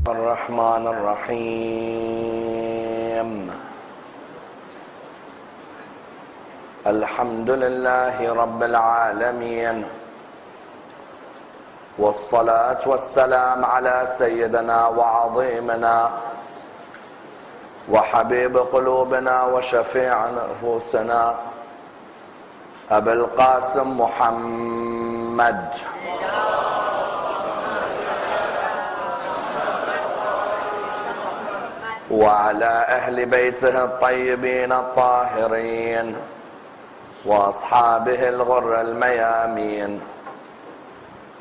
الرحمن الرحيم الحمد لله رب العالمين والصلاة والسلام على سيدنا وعظيمنا وحبيب قلوبنا وشفيع نفوسنا أبي القاسم محمد وعلى أهل بيته الطيبين الطاهرين وأصحابه الغر الميامين.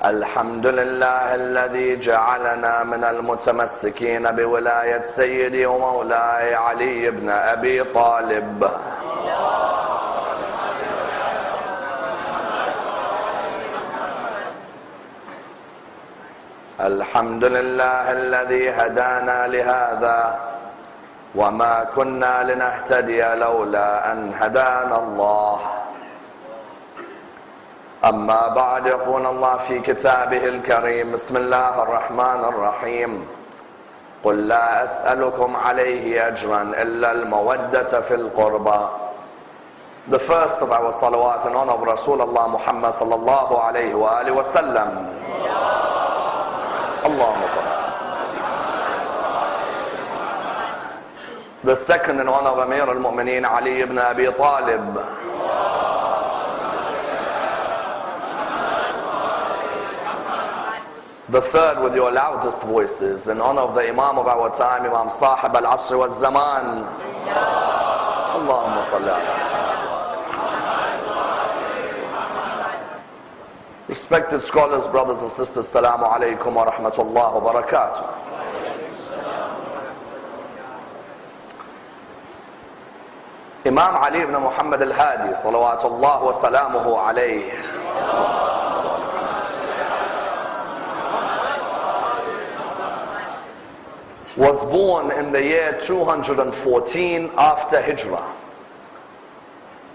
الحمد لله الذي جعلنا من المتمسكين بولاية سيدي ومولاي علي بن أبي طالب. الحمد لله الذي هدانا لهذا وما كنا لنهتدي لولا أن هدانا الله. أما بعد، يقول الله في كتابه الكريم: بسم الله الرحمن الرحيم. قل لا أسألكم عليه أجرا إلا المودة في القربى. The first of our salawat in honor of Rasulullah Muhammad sallallahu alayhi wa alihi wa sallam. Allahumma salli. The second in honor of Amir al-Mu'mineen Ali ibn Abi Talib. The third, with your loudest voices, in honor of the Imam of our time, Imam Sahib al-Asr wal-Zaman. Allahumma salli ala. Respected scholars, brothers and sisters, Assalamu alaikum wa rahmatullah wa barakatuh. Imam Ali ibn Muhammad al-Hadi, salawatullah wa salamuhu alayhi, was born in the year 214 after Hijrah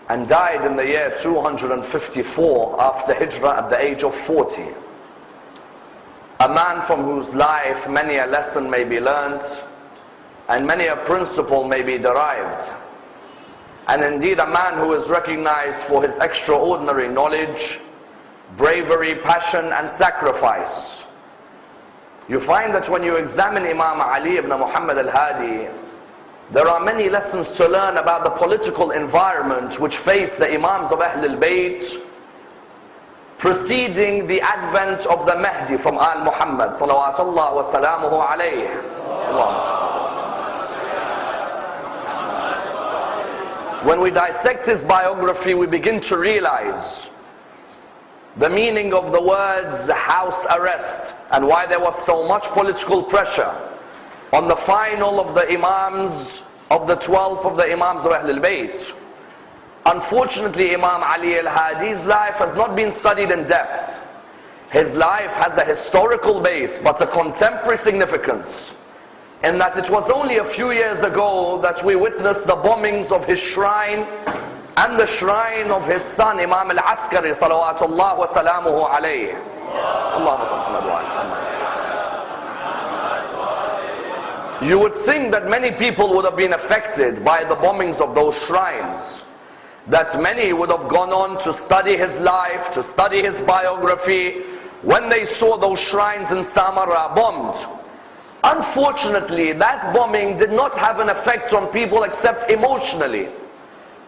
and died in the year 254 after Hijrah at the age of 40. A man from whose life many a lesson may be learnt and many a principle may be derived, and indeed a man who is recognized for his extraordinary knowledge, bravery, passion and sacrifice. You find that when you examine Imam Ali ibn Muhammad al-Hadi, there are many lessons to learn about the political environment which faced the Imams of Ahl al-Bayt preceding the advent of the Mahdi from Al-Muhammad salawatullah wa salamuhu alayhi. When we dissect his biography, we begin to realize the meaning of the words house arrest and why there was so much political pressure on the final of the Imams, of the 12th of the Imams of Ahl al-Bayt. Unfortunately, Imam Ali al-Hadi's life has not been studied in depth. His life has a historical base but a contemporary significance, in that it was only a few years ago that we witnessed the bombings of his shrine and the shrine of his son Imam al-Askari salawatullah wa salamuhu alayhi. Allahumma salli ala. You would think that many people would have been affected by the bombings of those shrines, that many would have gone on to study his life, to study his biography, when they saw those shrines in Samarra bombed. Unfortunately, that bombing did not have an effect on people except emotionally.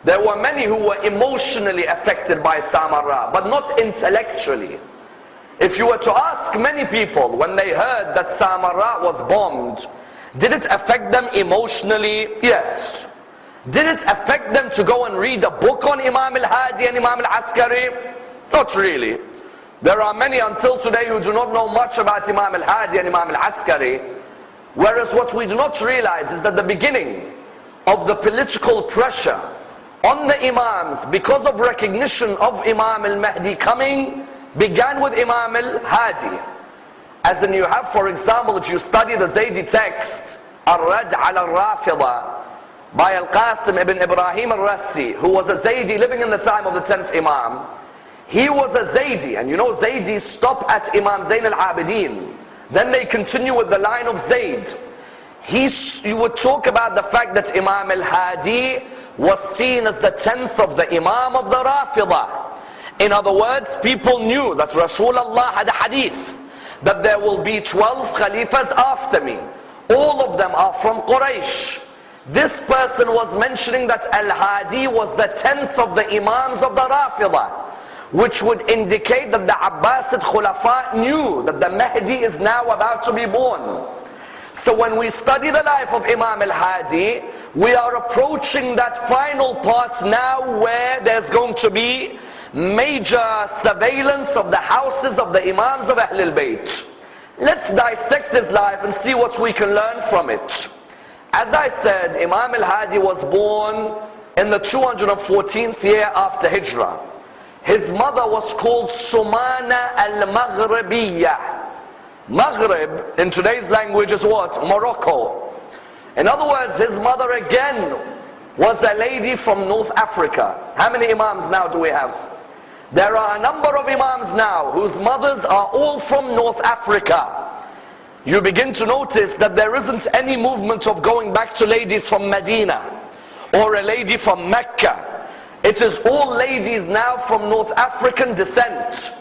There were many who were emotionally affected by Samarra, but not intellectually. If you were to ask many people when they heard that Samarra was bombed, did it affect them emotionally? Yes. Did it affect them to go and read a book on Imam al-Hadi and Imam al-Askari? Not really. There are many until today who do not know much about Imam al-Hadi and Imam al-Askari, whereas what we do not realize is that the beginning of the political pressure on the Imams because of recognition of Imam al-Mahdi coming began with Imam al-Hadi. As in, you have, for example, if you study the Zaydi text, Ar-Rad ala al-Rafida, by Al-Qasim ibn Ibrahim al-Rassi, who was a Zaydi living in the time of the 10th Imam. He was a Zaydi, and you know Zaydis stop at Imam Zayn al-Abidin. Then they continue with the line of Zayd. You would talk about the fact that Imam al-Hadi was seen as the 10th of the Imam of the Rafidah. In other words, people knew that Rasulullah had a hadith that there will be 12 Khalifas after me. All of them are from Quraysh. This person was mentioning that al-Hadi was the 10th of the Imams of the Rafidah, which would indicate that the Abbasid Khulafa knew that the Mahdi is now about to be born. So when we study the life of Imam al-Hadi, we are approaching that final part now where there's going to be major surveillance of the houses of the Imams of Ahlul Bayt. Let's dissect his life and see what we can learn from it. As I said, Imam al-Hadi was born in the 214th year after Hijrah. His mother was called Sumana al-Maghribiyah. Maghrib in today's language is what? Morocco. In other words, his mother again was a lady from North Africa. How many Imams now do we have? There are a number of Imams now whose mothers are all from North Africa. You begin to notice that there isn't any movement of going back to ladies from Medina or a lady from Mecca. It is all ladies now from North African descent.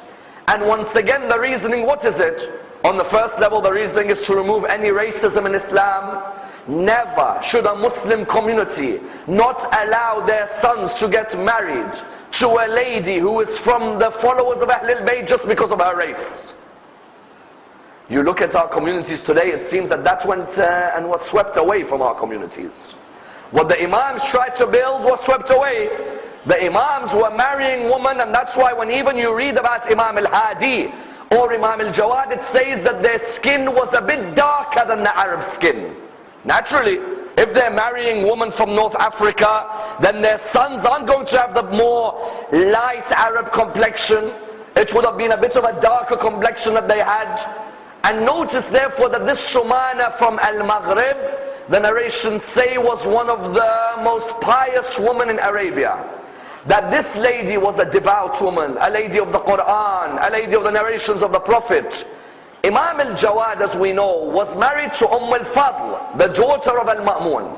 And once again, the reasoning, what is it? On the first level, the reasoning is to remove any racism in Islam. Never should a Muslim community not allow their sons to get married to a lady who is from the followers of Ahlul Bayt just because of her race. You look at our communities today, it seems that went and was swept away from our communities. What the Imams tried to build was swept away. The Imams were marrying women, and that's why when even you read about Imam al-Hadi or Imam al-Jawad, it says that their skin was a bit darker than the Arab skin. Naturally, if they're marrying women from North Africa, then their sons aren't going to have the more light Arab complexion. It would have been a bit of a darker complexion that they had. And notice therefore that this Sumana from Al-Maghrib, the narrations say, was one of the most pious women in Arabia. That this lady was a devout woman, a lady of the Quran, a lady of the narrations of the Prophet. Imam al-Jawad, as we know, was married to al-Fadl, the daughter of al-Ma'mun.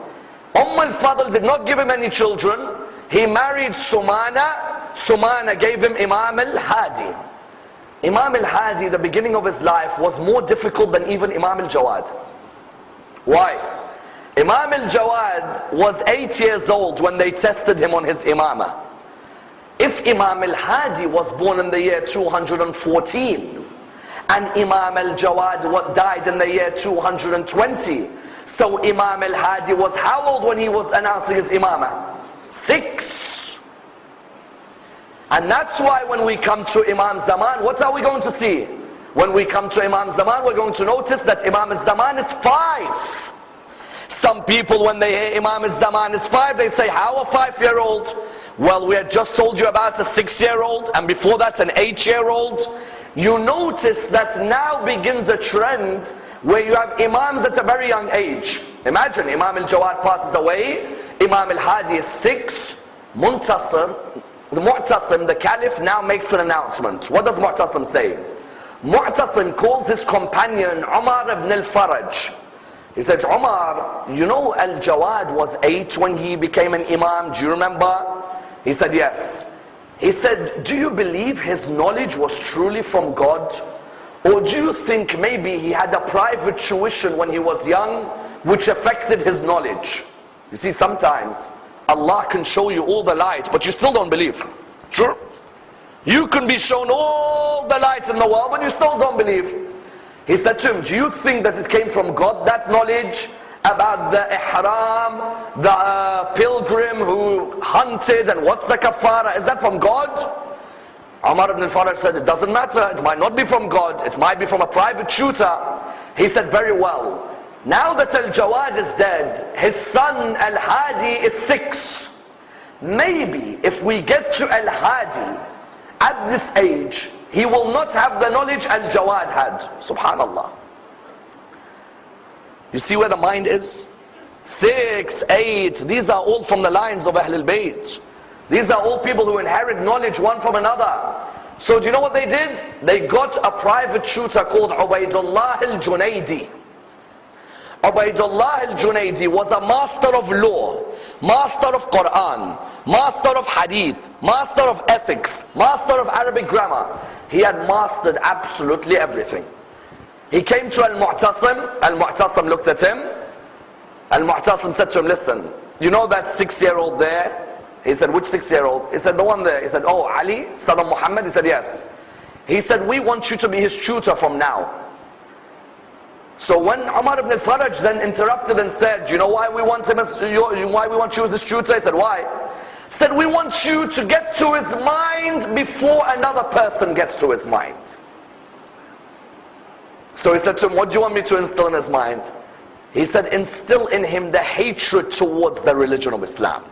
al-Fadl did not give him any children. He married Sumana. Sumana gave him Imam al-Hadi. Imam al-Hadi, the beginning of his life was more difficult than even Imam al-Jawad. Why? Imam al-Jawad was 8 years old when they tested him on his imamah. If Imam al-Hadi was born in the year 214 and Imam al-Jawad died in the year 220, so Imam al-Hadi was how old when he was announcing his imamah? 6. And that's why when we come to Imam Zaman, what are we going to see? When we come to Imam Zaman, we're going to notice that Imam Zaman is 5. Some people, when they hear Imam Zaman is 5, they say, how a 5-year-old? Well, we had just told you about a 6-year-old, and before that an 8-year-old. You notice that now begins a trend where you have Imams at a very young age. Imagine Imam al-Jawad passes away, Imam al-Hadi is 6, Mu'tasim, the Caliph, now makes an announcement. What does Mu'tasim say? Mu'tasim calls his companion Umar ibn al-Faraj. He says, Umar, you know al-Jawad was 8 when he became an Imam, do you remember? He said, yes. He said, do you believe his knowledge was truly from God? Or do you think maybe he had a private tuition when he was young, which affected his knowledge? You see, sometimes Allah can show you all the light, but you still don't believe. Sure? You can be shown all the light in the world, but you still don't believe. He said to him, do you think that it came from God, that knowledge about the ihram, the pilgrim who hunted, and what's the kafara? Is that from God? Umar ibn al-Faraj said, it doesn't matter. It might not be from God. It might be from a private tutor. He said, very well. Now that al-Jawad is dead, his son al-Hadi is 6. Maybe if we get to al-Hadi at this age, he will not have the knowledge al-Jawad had. Subhanallah. You see where the mind is? 6, 8, these are all from the lines of Ahlul Bayt. These are all people who inherit knowledge one from another. So do you know what they did? They got a private tutor called Ubaydullah al-Junaydi. Ubaydullah al-Junaydi was a master of law, master of Quran, master of hadith, master of ethics, master of Arabic grammar. He had mastered absolutely everything. He came to Al-Mu'tasim. Al-Mu'tasim looked at him. Al-Mu'tasim said to him, listen, you know that 6-year-old there? He said, which 6-year-old? He said, the one there. He said, oh, Ali, son of Muhammad? He said, yes. He said, we want you to be his tutor from now. So when Umar ibn al-Faraj then interrupted and said, you know why we want him as why we want you as his tutor? He said, why? He said, we want you to get to his mind before another person gets to his mind. So he said to him, what do you want me to instill in his mind? He said, instill in him the hatred towards the religion of Islam.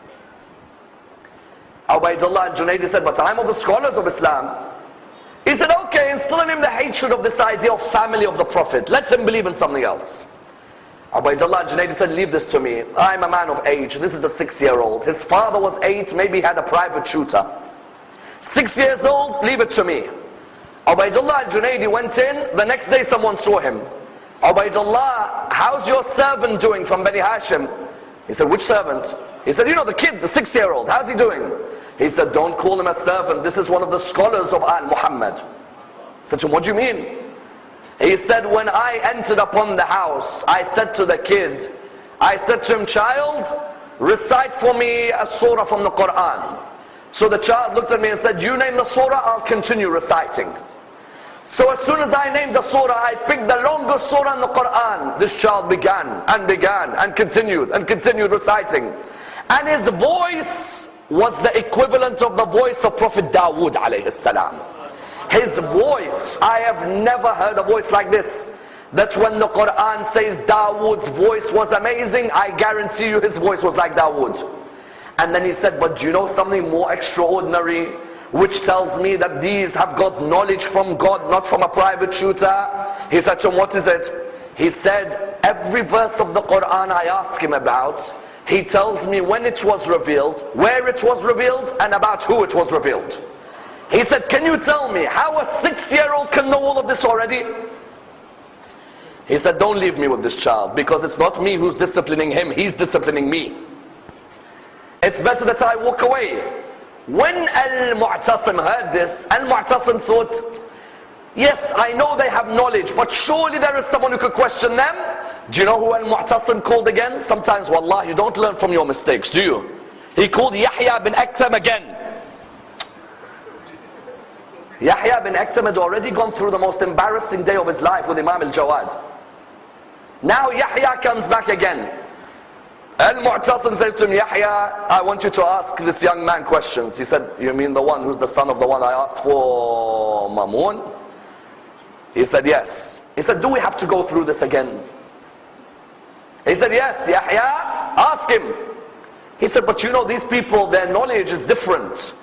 Ubaydullah al-Junaydi said, but I'm of the scholars of Islam. He said, okay, instill in him the hatred of this idea of family of the Prophet. Let him believe in something else. Ubaydullah al-Junaydi said, leave this to me. I'm a man of age. This is a 6-year-old. His father was 8, maybe he had a private tutor. 6 years old, leave it to me. Ubaydullah al-Junaydi went in. The next day someone saw him. Ubaydullah, how's your servant doing from Bani Hashim? He said, which servant? He said, you know, the kid, the 6-year-old, how's he doing? He said, don't call him a servant. This is one of the scholars of Al-Muhammad. I said to him, what do you mean? He said, when I entered upon the house, I said to the kid, I said to him, child, recite for me a surah from the Quran. So the child looked at me and said, you name the surah, I'll continue reciting. So as soon as I named the surah, I picked the longest surah in the Quran. This child began and continued reciting. And his voice was the equivalent of the voice of Prophet Dawood alayhi salam. His voice, I have never heard a voice like this. That when the Quran says Dawood's voice was amazing, I guarantee you his voice was like Dawood. And then he said, but do you know something more extraordinary, which tells me that these have got knowledge from God, not from a private tutor? He said to him, what is it? He said, every verse of the Quran I ask him about, he tells me when it was revealed, where it was revealed, and about who it was revealed. He said, can you tell me how a 6-year-old can know all of this already? He said, don't leave me with this child, because it's not me who's disciplining him, he's disciplining me. It's better that I walk away. When Al-Mu'tasim heard this, Al-Mu'tasim thought, yes, I know they have knowledge, but surely there is someone who could question them. Do you know who Al-Mu'tasim called again? Sometimes, wallah, you don't learn from your mistakes, do you? He called Yahya bin Aktham again. Yahya bin Aktham had already gone through the most embarrassing day of his life with Imam al-Jawad. Now Yahya comes back again. Al-Mu'tasim says to him, Yahya, I want you to ask this young man questions. He said, you mean the one who's the son of the one I asked for, Mamun? He said, yes. He said, do we have to go through this again? He said, yes, Yahya, ask him. He said, but you know, these people, their knowledge is different.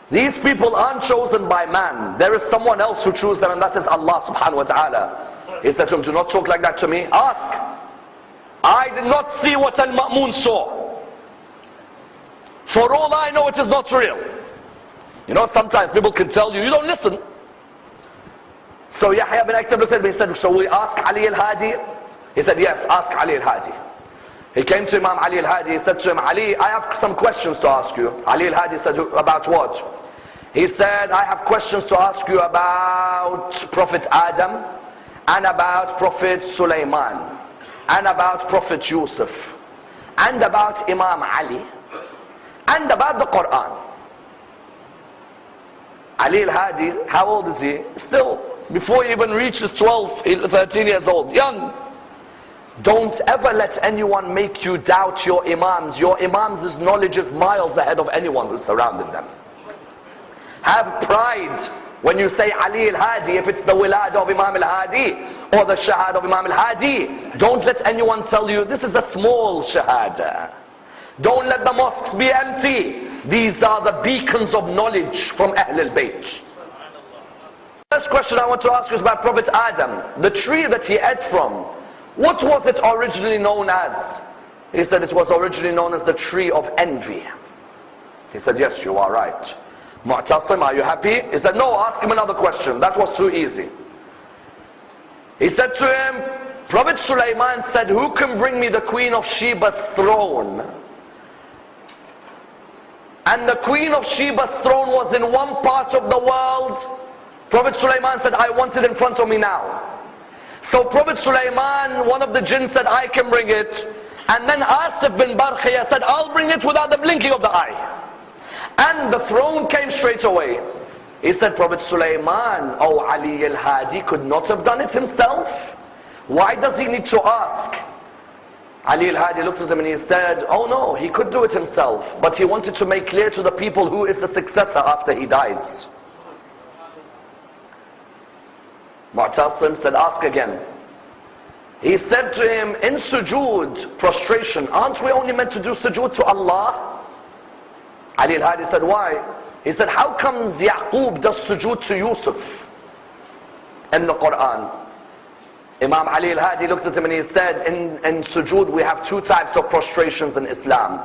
These people aren't chosen by man. There is someone else who chose them, and that is Allah subhanahu wa ta'ala. He said to him, do not talk like that to me. Ask. I did not see what Al-Ma'mun saw. For all I know, it is not real. You know, sometimes people can tell you, you don't listen. So Yahya bin Aktham looked at me and said, so we ask Ali al-Hadi? He said, yes, ask Ali al-Hadi. He came to Imam Ali al-Hadi. He said to him, Ali, I have some questions to ask you. Ali al-Hadi said, about what? He said, I have questions to ask you about Prophet Adam, and about Prophet Sulaiman, and about Prophet Yusuf, and about Imam Ali, and about the Quran. Ali al-Hadi, how old is he? Still, before he even reaches 12, 13 years old, young. Don't ever let anyone make you doubt your Imams. Your Imams' knowledge is miles ahead of anyone who's surrounded them. Have pride when you say Ali al-Hadi, if it's the wilad of Imam al-Hadi or the shahad of Imam al-Hadi. Don't let anyone tell you this is a small shahada. Don't let the mosques be empty. These are the beacons of knowledge from Ahl al-Bayt. First question I want to ask you is about Prophet Adam. The tree that he ate from, what was it originally known as? He said it was originally known as the tree of envy. He said, yes, you are right. Mu'tasim, are you happy? He said, no, ask him another question. That was too easy. He said to him, Prophet Sulaiman said, who can bring me the Queen of Sheba's throne? And the Queen of Sheba's throne was in one part of the world. Prophet Sulaiman said, I want it in front of me now. So Prophet Sulaiman, one of the jinn said, I can bring it. And then Asif bin Barkhiyah said, I'll bring it without the blinking of the eye. And the throne came straight away. He said, Prophet Sulaiman, oh Ali al-Hadi could not have done it himself. Why does he need to ask? Ali al-Hadi looked at him and he said, oh no, he could do it himself. But he wanted to make clear to the people who is the successor after he dies. Mu'tasim said, ask again. He said to him, in sujood, prostration, aren't we only meant to do sujood to Allah? Ali al-Hadi said, why? He said, how comes Yaqub does sujood to Yusuf in the Quran? Imam Ali al-Hadi looked at him and he said, in sujood we have two types of prostrations in Islam.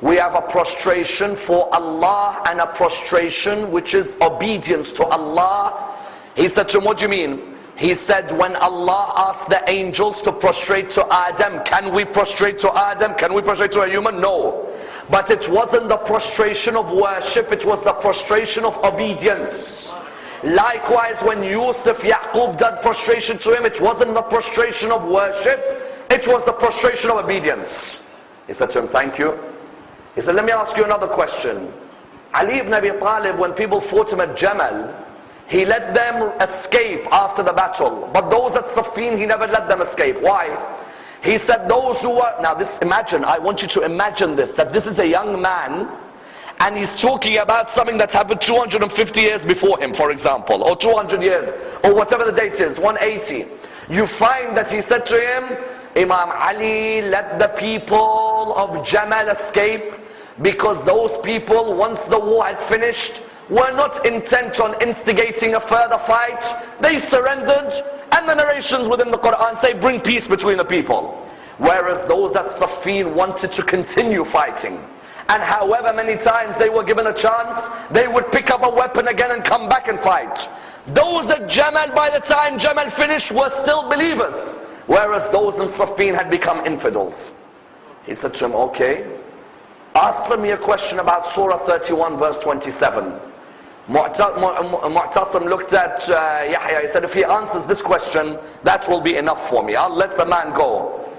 We have a prostration for Allah and a prostration which is obedience to Allah. He said to him, what do you mean? He said, when Allah asked the angels to prostrate to Adam, can we prostrate to Adam? Can we prostrate to a human? No. But it wasn't the prostration of worship, it was the prostration of obedience. Likewise, when Yusuf, Yaqub did prostration to him, it wasn't the prostration of worship, it was the prostration of obedience. He said to him, thank you. He said, let me ask you another question. Ali ibn Abi Talib, when people fought him at Jamal, he let them escape after the battle. But those at Siffin, he never let them escape. Why? He said those who were, now this, imagine, I want you to imagine this, that this is a young man, and he's talking about something that's happened 250 years before him, for example, or 200 years, or whatever the date is, 180. You find that he said to him, Imam Ali, let the people of Jamal escape, because those people, once the war had finished, were not intent on instigating a further fight. They surrendered, and the narrations within the Quran say, bring peace between the people. Whereas those at Siffin wanted to continue fighting. And however many times they were given a chance, they would pick up a weapon again and come back and fight. Those at Jamal, by the time Jamal finished, were still believers. Whereas those in Siffin had become infidels. He said to him, okay, ask me a question about Surah 31 verse 27. Mu'tasim looked at Yahya, he said, if he answers this question, that will be enough for me, I'll let the man go.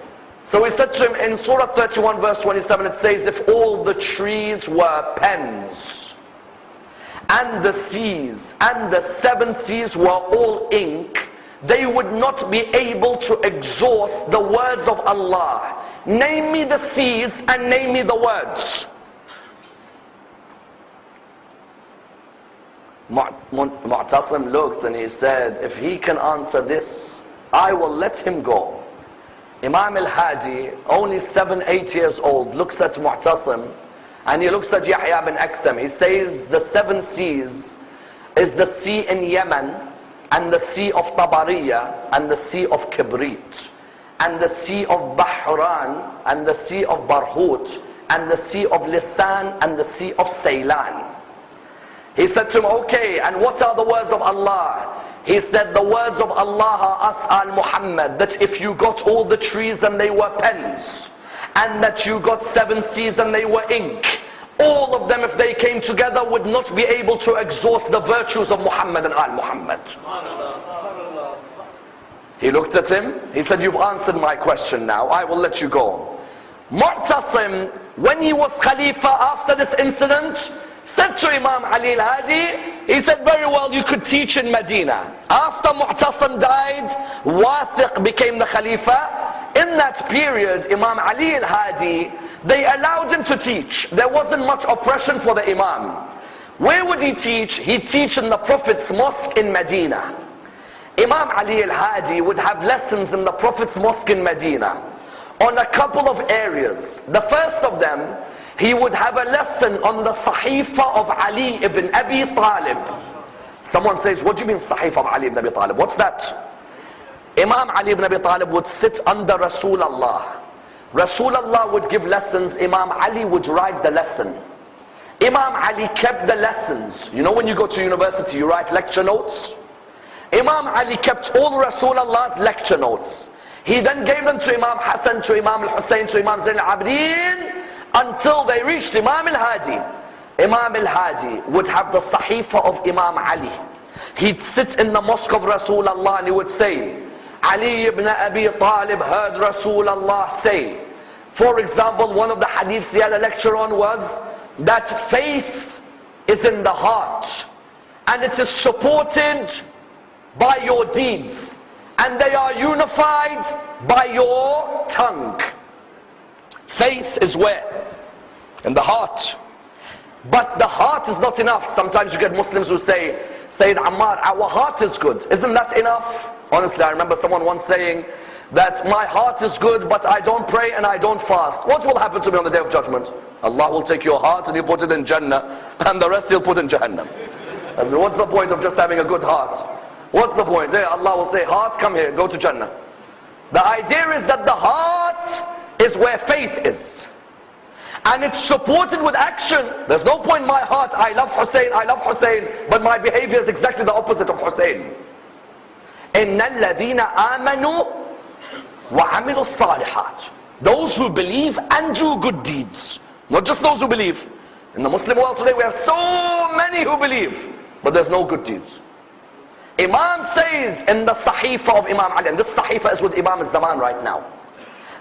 So he said to him, in Surah 31 verse 27, it says, if all the trees were pens, and the seas, and the seven seas were all ink, they would not be able to exhaust the words of Allah. Name me the seas and name me the words. Mu'tasim looked and he said, if he can answer this, I will let him go. Imam al-Hadi, only 7-8 years old, looks at Mu'tasim and he looks at Yahya bin Aktham. He says the seven seas is the sea in Yemen, and the sea of Tabariya, and the sea of Kibrit, and the sea of Bahran, and the sea of Barhut, and the sea of Lisan, and the sea of Ceylan. He said to him, okay, and what are the words of Allah? He said, the words of Allah are As'al Muhammad, that if you got all the trees and they were pens, and that you got seven seas and they were ink, all of them, if they came together, would not be able to exhaust the virtues of Muhammad and Al-Muhammad. He looked at him, he said, you've answered my question now, I will let you go. Mu'tasim, when he was Khalifa after this incident, said to Imam Ali al-Hadi, he said, very well, you could teach in Medina. After Mu'tasim died, Wathiq became the Khalifa. In that period, Imam Ali al-Hadi, they allowed him to teach. There wasn't much oppression for the Imam. Where would he teach? He'd teach in the Prophet's mosque in Medina. Imam Ali al-Hadi would have lessons in the Prophet's mosque in Medina on a couple of areas. The first of them, he would have a lesson on the Sahifa of Ali ibn Abi Talib. Someone says, what do you mean Sahifa of Ali ibn Abi Talib? What's that? Imam Ali ibn Abi Talib would sit under Rasulullah. Rasulullah would give lessons, Imam Ali would write the lesson. Imam Ali kept the lessons. You know when you go to university, you write lecture notes? Imam Ali kept all Rasulullah's lecture notes. He then gave them to Imam Hassan, to Imam al-Hussein, to Imam Zain al-Abidin, until they reached Imam al-Hadi. Imam al-Hadi would have the Sahifa of Imam Ali. He'd sit in the mosque of Rasulullah and he would say, Ali ibn Abi Talib heard Rasulullah say. For example, one of the hadiths he had a lecture on was that faith is in the heart and it is supported by your deeds and they are unified by your tongue. Faith is where? In the heart. But the heart is not enough. Sometimes you get Muslims who say, Sayyid Ammar, our heart is good. Isn't that enough? Honestly, I remember someone once saying that my heart is good, but I don't pray and I don't fast. What will happen to me on the day of judgment? Allah will take your heart and He'll put it in Jannah, and the rest He'll put in Jahannam. I said, what's the point of just having a good heart? What's the point? There, Allah will say, heart, come here, go to Jannah. The idea is that the heart is where faith is. And it's supported with action. There's no point in my heart, I love Hussein, but my behavior is exactly the opposite of Hussein. إِنَّ الَّذِينَ آمَنُوا وَعَمِلُوا الصَّالِحَاتِ. Those who believe and do good deeds. Not just those who believe. In the Muslim world today we have so many who believe, but there's no good deeds. Imam says in the Sahifa of Imam Ali, and this Sahifa is with Imam al-Zaman right now,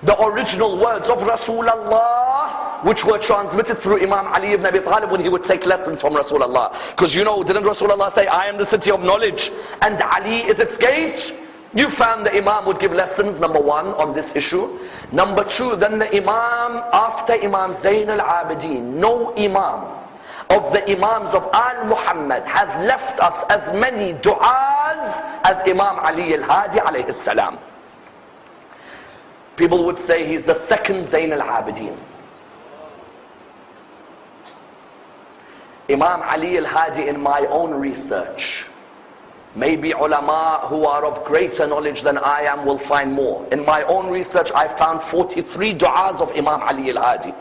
the original words of Rasulullah, which were transmitted through Imam Ali ibn Abi Talib when he would take lessons from Rasulullah. Because you know, didn't Rasulullah say, I am the city of knowledge and Ali is its gate? You found the Imam would give lessons, number one, on this issue. Number two, then the Imam, after Imam Zain al-Abidin, no Imam of the Imams of Al-Muhammad has left us as many du'as as Imam Ali al-Hadi alayhi salam. People would say he's the second Zain al-Abidin. Imam Ali al-Hadi, in my own research, maybe ulama who are of greater knowledge than I am will find more. In my own research I found 43 du'as of Imam Ali al-Hadi.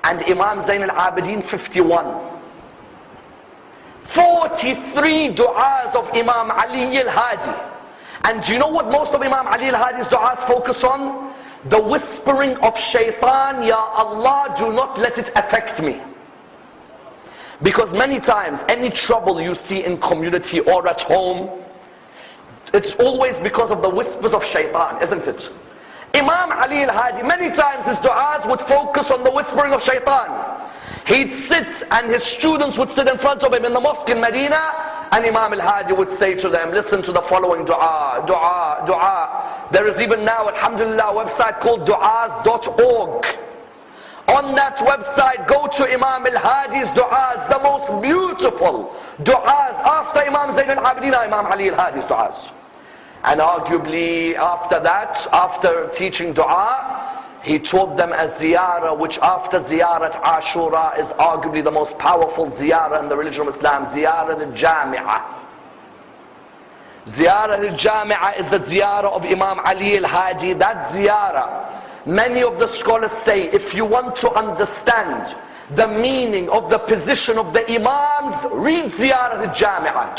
And Imam Zain al-Abidin 51. 43 du'as of Imam Ali al-Hadi. And do you know what most of Imam Ali al-Hadi's du'as focus on? The whispering of shaitan, Ya Allah, do not let it affect me. Because many times, any trouble you see in community or at home, it's always because of the whispers of shaitan, isn't it? Imam Ali al-Hadi, many times his du'as would focus on the whispering of shaitan. He'd sit and his students would sit in front of him in the mosque in Medina, and Imam al-Hadi would say to them, listen to the following du'a, du'a, du'a. There is even now, alhamdulillah, a website called du'as.org. On that website, go to Imam al-Hadi's du'as, the most beautiful du'as after Imam Zain al-Abidin, Imam Ali al-Hadi's du'as. And arguably after that, after teaching du'a, he taught them a ziyarah, which after ziyarat Ashura is arguably the most powerful ziyarah in the religion of Islam, ziyarah al-Jami'ah. Ziyarah al-Jami'ah is the ziyarah of Imam Ali al-Hadi. That ziyarah, many of the scholars say, if you want to understand the meaning of the position of the Imams, read Ziyarah al-Jami'ah.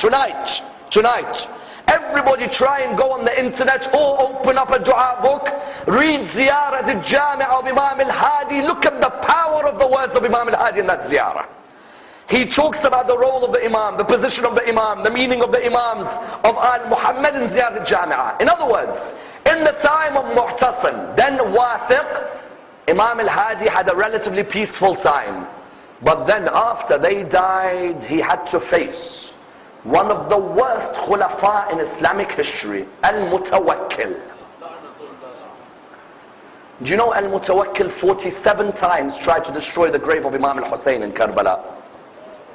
Tonight. Everybody try and go on the internet or open up a dua book. Read Ziyarah al-Jami'ah of Imam al-Hadi. Look at the power of the words of Imam al-Hadi in that ziyarah. He talks about the role of the Imam, the position of the Imam, the meaning of the Imams of Al-Muhammad in Ziyarah al-Jami'ah. In other words, in the time of Mu'tasim, then Wathiq, Imam al-Hadi had a relatively peaceful time. But then after they died, he had to face one of the worst khulafa in Islamic history, Al-Mutawakkil. Do you know Al-Mutawakkil 47 times tried to destroy the grave of Imam al-Hussein in Karbala?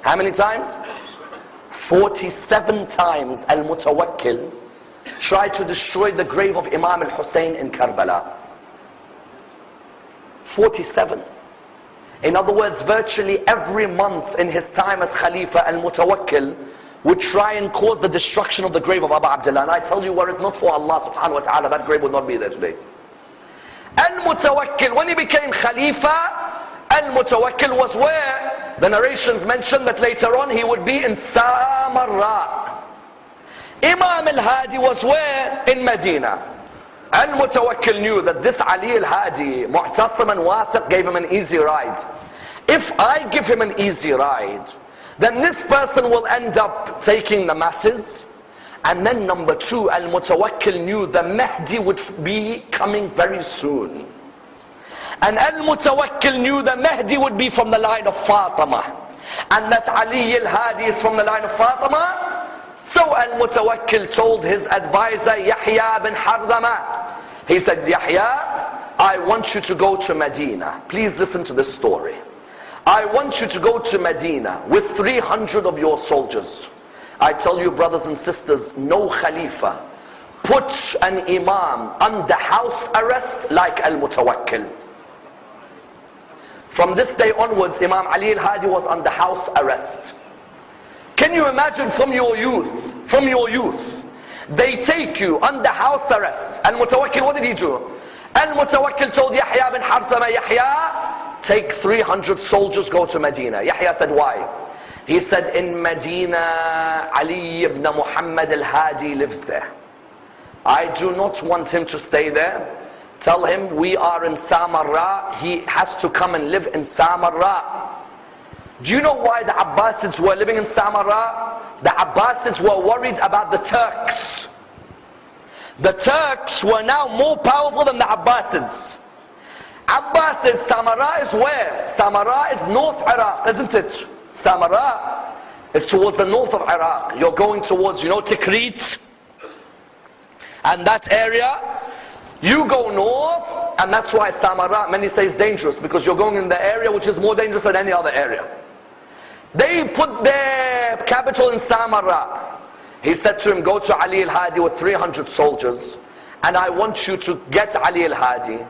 How many times? 47 times Al-Mutawakkil tried to destroy the grave of Imam al-Hussein in Karbala. 47. In other words, virtually every month in his time as Khalifa, Al-Mutawakkil would try and cause the destruction of the grave of Abu Abdullah. And I tell you, were it not for Allah subhanahu wa ta'ala, that grave would not be there today. Al-Mutawakkil, when he became Khalifa, Al-Mutawakkil was where The narrations mention that later on he would be in Samarra. Imam al-Hadi was where? In Medina. Al-Mutawakkil knew that this Ali al-Hadi, Mu'tasim and Wathiq, gave him an easy ride. If I give him an easy ride, then this person will end up taking the masses. And then number two, Al-Mutawakkil knew the Mahdi would be coming very soon. And Al-Mutawakkil knew the Mahdi would be from the line of Fatima. And that Ali al-Hadi is from the line of Fatima. So Al-Mutawakkil told his advisor Yahya bin Hardama. He said, Yahya, I want you to go to Medina. Please listen to this story. I want you to go to Medina with 300 of your soldiers. I tell you, brothers and sisters, no Khalifa put an Imam under house arrest like Al-Mutawakkil. From this day onwards, Imam Ali al-Hadi was under house arrest. Can you imagine from your youth, they take you under house arrest. Al-Mutawakkil, what did he do? Al-Mutawakkil told Yahya bin Harthama, Yahya, take 300 soldiers, go to Medina. Yahya said, why? He said, in Medina, Ali ibn Muhammad al-Hadi lives there. I do not want him to stay there. Tell him we are in Samarra. He has to come and live in Samarra. Do you know why the Abbasids were living in Samarra? The Abbasids were worried about the Turks. The Turks were now more powerful than the Abbasids. Abbasids, Samarra is where? Samarra is North Iraq, isn't it? Samarra is towards the north of Iraq. You're going towards, Tikrit and that area. You go north, and that's why Samarra, many say, is dangerous, because you're going in the area which is more dangerous than any other area. They put their capital in Samarra. He said to him, go to Ali al-Hadi with 300 soldiers, and I want you to get Ali al-Hadi,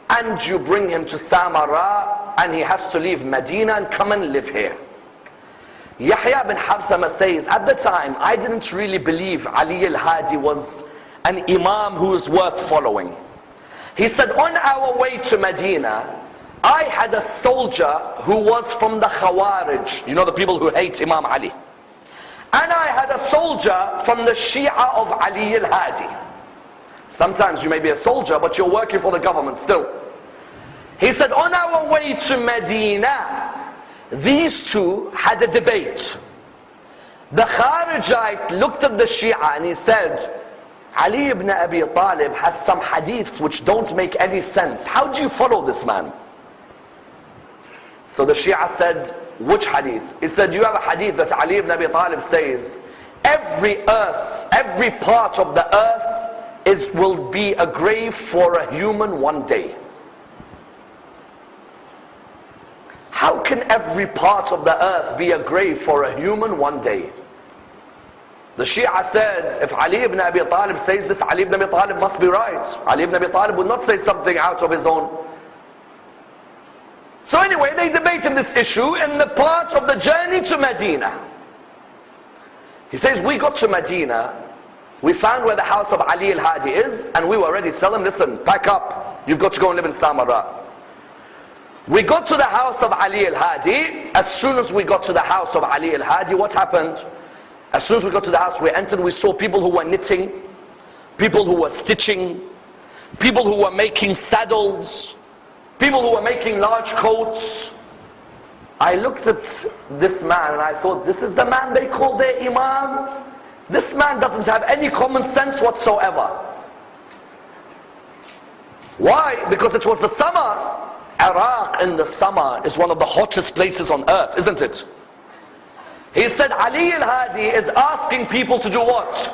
and you bring him to Samarra, and he has to leave Medina and come and live here. Yahya bin Harthama says, at the time, I didn't really believe Ali al-Hadi was an Imam who is worth following. He said, on our way to Medina, I had a soldier who was from the Khawarij, the people who hate Imam Ali. And I had a soldier from the Shia of Ali al-Hadi. Sometimes you may be a soldier, but you're working for the government still. He said, on our way to Medina, these two had a debate. The Kharijite looked at the Shia and he said, Ali ibn Abi Talib has some hadiths which don't make any sense. How do you follow this man? So the Shia said, which hadith? He said, you have a hadith that Ali ibn Abi Talib says, every part of the earth will be a grave for a human one day. How can every part of the earth be a grave for a human one day? The Shia said, if Ali ibn Abi Talib says this, Ali ibn Abi Talib must be right. Ali ibn Abi Talib would not say something out of his own. So anyway, they debated this issue in the part of the journey to Medina. He says, we got to Medina, we found where the house of Ali al-Hadi is, and we were ready to tell him, listen, pack up, you've got to go and live in Samarra. We got to the house of Ali al-Hadi. As soon as we got to the house of Ali al-Hadi, what happened? As soon as we got to the house, we entered, we saw people who were knitting, people who were stitching, people who were making saddles, people who were making large coats. I looked at this man and I thought, this is the man they call their Imam? This man doesn't have any common sense whatsoever. Why? Because it was the summer. Iraq in the summer is one of the hottest places on earth, isn't it? He said Ali al-Hadi is asking people to do what?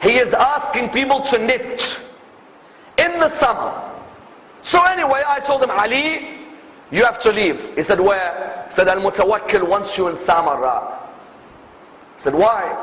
He is asking people to knit in the summer. So anyway, I told him, Ali, you have to leave. He said, where? He said, Al-Mutawakkil wants you in Samarra. He said, why?